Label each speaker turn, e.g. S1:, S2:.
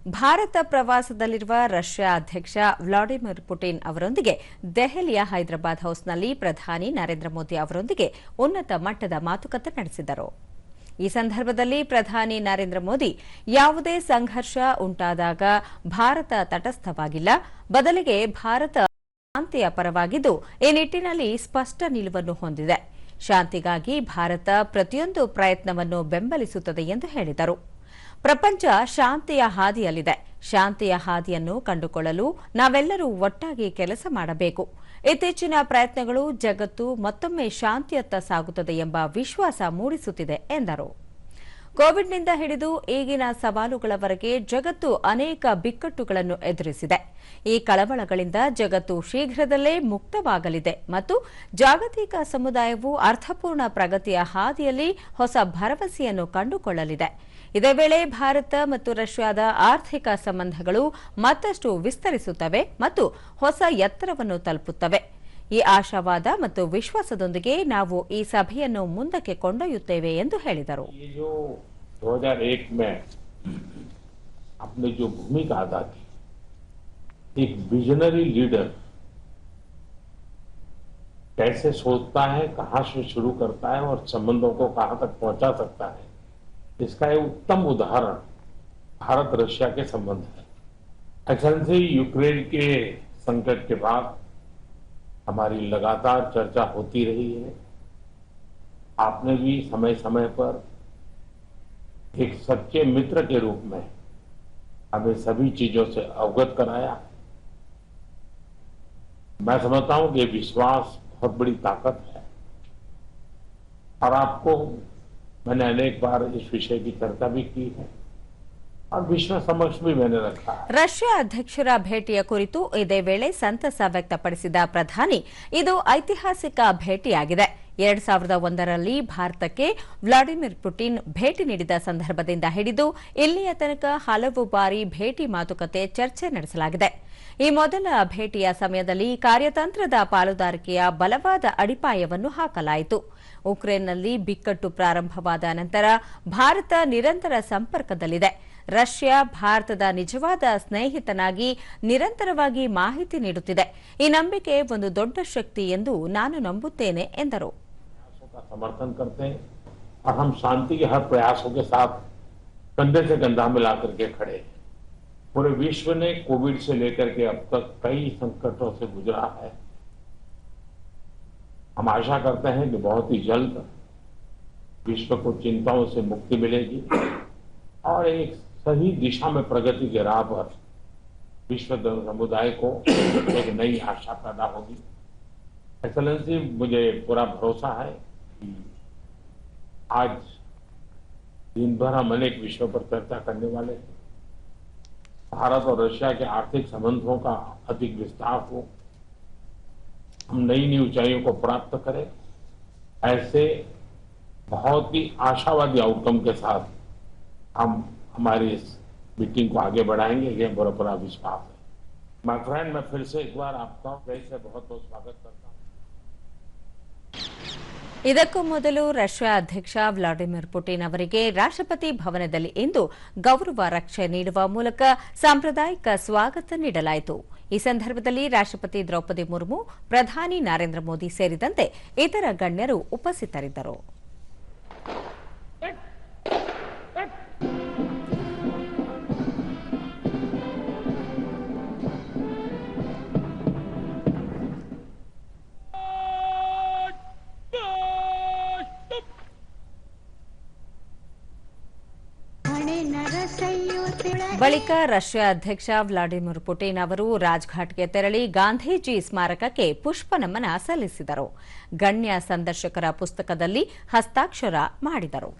S1: ಭಾರತ ಪ್ರವಾಸದಲ್ಲಿರುವ ರಷ್ಯಾ ಅಧ್ಯಕ್ಷ Vladimir Putin ಅವರೊಂದಿಗೆ ದೆಹಲಿಯ ಹೈದರಾಬಾದ್ ಹೌಸ್ನಲ್ಲಿ ಪ್ರಧಾನಿ ನರೇಂದ್ರ ಮೋದಿ ಅವರೊಂದಿಗೆ ಉನ್ನತ ಮಟ್ಟದ ಮಾತುಕತೆ ನಡೆಸಿದರು. ಈ ಸಂದರ್ಭದಲ್ಲಿ ಪ್ರಧಾನಿ ನರೇಂದ್ರ ಮೋದಿ ಯಾವುದೇ ಸಂಘರ್ಷ ಉಂಟಾದಾಗ ಭಾರತ ತಟಸ್ಥವಾಗಿಲ್ಲ, ಬದಲಿಗೆ ಭಾರತ ಶಾಂತಿಯ ಪರವಾಗಿದ್ದು ಈ ನಿಟ್ಟಿನಲ್ಲಿ ಸ್ಪಷ್ಟ ನಿಲುವನ್ನು ಹೊಂದಿದೆ. ಶಾಂತಿಗಾಗಿ ಭಾರತ ಪ್ರತಿಯೊಂದು ಪ್ರಯತ್ನವನ್ನು ಬೆಂಬಲಿಸುತ್ತದೆ ಎಂದು ಹೇಳಿದರು. ಪ್ರಪಂಚ ಶಾಂತಿಯ ಹಾದಿಯಲ್ಲಿದೆ. ಶಾಂತಿಯ ಹಾದಿಯನ್ನು ಕಂಡುಕೊಳ್ಳಲು ನಾವೆಲ್ಲರೂ ಒಟ್ಟಾಗಿ ಕೆಲಸ ಮಾಡಬೇಕು. ಇತ್ತೀಚಿನ ಪ್ರಯತ್ನಗಳು ಜಗತ್ತು ಮತ್ತೊಮ್ಮೆ ಶಾಂತಿಯತ್ತ ಸಾಗುತ್ತದೆ ಎಂಬ ವಿಶ್ವಾಸ ಮೂಡಿಸುತ್ತಿದೆ ಎಂದರು. ಕೋವಿಡ್ನಿಂದ ಹಿಡಿದು ಈಗಿನ ಸವಾಲುಗಳವರೆಗೆ ಜಗತ್ತು ಅನೇಕ ಬಿಕ್ಕಟ್ಟುಗಳನ್ನು ಎದುರಿಸಿದೆ. ಈ ಕಳವಳಗಳಿಂದ ಜಗತ್ತು ಶೀಘ್ರದಲ್ಲೇ ಮುಕ್ತವಾಗಲಿದೆ ಮತ್ತು ಜಾಗತಿಕ ಸಮುದಾಯವು ಅರ್ಥಪೂರ್ಣ ಪ್ರಗತಿಯ ಹಾದಿಯಲ್ಲಿ ಹೊಸ ಭರವಸೆಯನ್ನು ಕಂಡುಕೊಳ್ಳಲಿದೆ. ಇದೇ ವೇಳೆ ಭಾರತ ಮತ್ತು ರಷ್ಯಾದ ಆರ್ಥಿಕ ಸಂಬಂಧಗಳು ಮತ್ತಷ್ಟು ವಿಸ್ತರಿಸುತ್ತವೆ ಮತ್ತು ಹೊಸ ಎತ್ತರವನ್ನು ತಲುಪುತ್ತವೆ. ಈ ಆಶಾವಾದ ಮತ್ತು ವಿಶ್ವಾಸದೊಂದಿಗೆ ನಾವು ಈ ಸಭೆಯನ್ನು ಮುಂದಕ್ಕೆ ಕೊಂಡೊಯ್ಯುತ್ತೇವೆ ಎಂದು ಹೇಳಿದರು.
S2: 2001 में अपनी जो भूमिका अदा की, एक विजनरी लीडर कैसे सोचता है, कहां से शुरू करता है और संबंधों को कहां तक पहुंचा सकता है, इसका एक उत्तम उदाहरण भारत रशिया के संबंध है. एक्सेलेंसी, यूक्रेन के संकट के बाद हमारी लगातार चर्चा होती रही है. आपने भी समय समय पर एक सच्चे मित्र के रूप में हमें सभी चीजों से अवगत कराया. मैं समझता हूं कि ये विश्वास बहुत बड़ी ताकत है और आपको मैंने अनेक बार इस विषय की चर्चा भी की है और विश्व समक्ष भी मैंने रखा है.
S1: ರಷ್ಯಾ ಅಧ್ಯಕ್ಷರ ಭೇಟಿಯ ಕುರಿತು ಇದೇ ವೇಳೆ ಸಂತಸ ವ್ಯಕ್ತಪಡಿಸಿದ ಪ್ರಧಾನಿ, ಇದು ಐತಿಹಾಸಿಕ ಭೇಟಿಯಾಗಿದೆ. 2001ರಲ್ಲಿ ಭಾರತಕ್ಕೆ ವ್ಲಾಡಿಮಿರ್ ಪುಟಿನ್ ಭೇಟಿ ನೀಡಿದ ಸಂದರ್ಭದಿಂದ ಹಿಡಿದು ಇಲ್ಲಿಯ ತನಕ ಹಲವು ಬಾರಿ ಭೇಟಿ ಮಾತುಕತೆ ಚರ್ಚೆ ನಡೆಸಲಾಗಿದೆ. ಈ ಮೊದಲ ಭೇಟಿಯ ಸಮಯದಲ್ಲಿ ಕಾರ್ಯತಂತ್ರದ ಪಾಲುದಾರಿಕೆಯ ಬಲವಾದ ಅಡಿಪಾಯವನ್ನು ಹಾಕಲಾಯಿತು. ಉಕ್ರೇನ್ನಲ್ಲಿ ಬಿಕ್ಕಟ್ಟು ಪ್ರಾರಂಭವಾದ ನಂತರ ಭಾರತ ನಿರಂತರ ಸಂಪರ್ಕದಲ್ಲಿದೆ. ರಷ್ಯಾ ಭಾರತದ ನಿಜವಾದ ಸ್ನೇಹಿತನಾಗಿ ನಿರಂತರವಾಗಿ ಮಾಹಿತಿ ನೀಡುತ್ತಿದೆ. ಈ ನಂಬಿಕೆ ಒಂದು ದೊಡ್ಡ ಶಕ್ತಿ ಎಂದು ನಾನು ನಂಬುತ್ತೇನೆ ಎಂದರು.
S2: समर्थन करते हैं और हम शांति के हर प्रयासों के साथ कंधे से कंधा मिलाकर के खड़े हैं. पूरे विश्व ने कोविड से लेकर के अब तक कई संकटों से गुजरा है. हम आशा करते हैं कि बहुत ही जल्द विश्व को चिंताओं से मुक्ति मिलेगी और एक सही दिशा में प्रगति के राह पर विश्व समुदाय को एक नई आशा पैदा होगी. एक्सेलेंसी, मुझे पूरा भरोसा है कि आज दिन भर हम अनेक विषयों पर चर्चा करने वाले हैं. भारत और रशिया के आर्थिक संबंधों का अधिक विस्तार हो, हम नई नई ऊंचाइयों को प्राप्त करें. ऐसे बहुत ही आशावादी आउटकम के साथ हम हमारी इस मीटिंग को आगे बढ़ाएंगे, ये मेरा पूरा विश्वास है. माय फ्रेंड, मैं फिर से एक बार आपका देश से बहुत बहुत स्वागत करता हूं.
S1: ಇದಕ್ಕೂ ಮೊದಲು ರಷ್ಯಾ ಅಧ್ಯಕ್ಷ ವ್ಲಾಡಿಮಿರ್ ಪುಟಿನ್ ಅವರಿಗೆ ರಾಷ್ಟ್ರಪತಿ ಭವನದಲ್ಲಿ ಇಂದು ಗೌರವ ರಕ್ಷೆ ನೀಡುವ ಮೂಲಕ ಸಾಂಪ್ರದಾಯಿಕ ಸ್ವಾಗತ ನೀಡಲಾಯಿತು. ಈ ಸಂದರ್ಭದಲ್ಲಿ ರಾಷ್ಟ್ರಪತಿ ದ್ರೌಪದಿ ಮುರ್ಮು, ಪ್ರಧಾನಿ ನರೇಂದ್ರ ಮೋದಿ ಸೇರಿದಂತೆ ಇತರ ಗಣ್ಯರು ಉಪಸ್ಥಿತರಿದ್ದರು. ಬಳಿಕ ರಷ್ಯಾ ಅಧ್ಯಕ್ಷ ವ್ಲಾಡಿಮಿರ್ ಪುಟಿನ್ ಅವರು ರಾಜ್ಘಾಟ್ಗೆ ತೆರಳಿ ಗಾಂಧೀಜಿ ಸ್ಮಾರಕಕ್ಕೆ ಪುಷ್ಪ ನಮನ ಸಲ್ಲಿಸಿದರು. ಗಣ್ಯ ಸಂದರ್ಶಕರ ಪುಸ್ತಕದಲ್ಲಿ ಹಸ್ತಾಕ್ಷರ ಮಾಡಿದರು.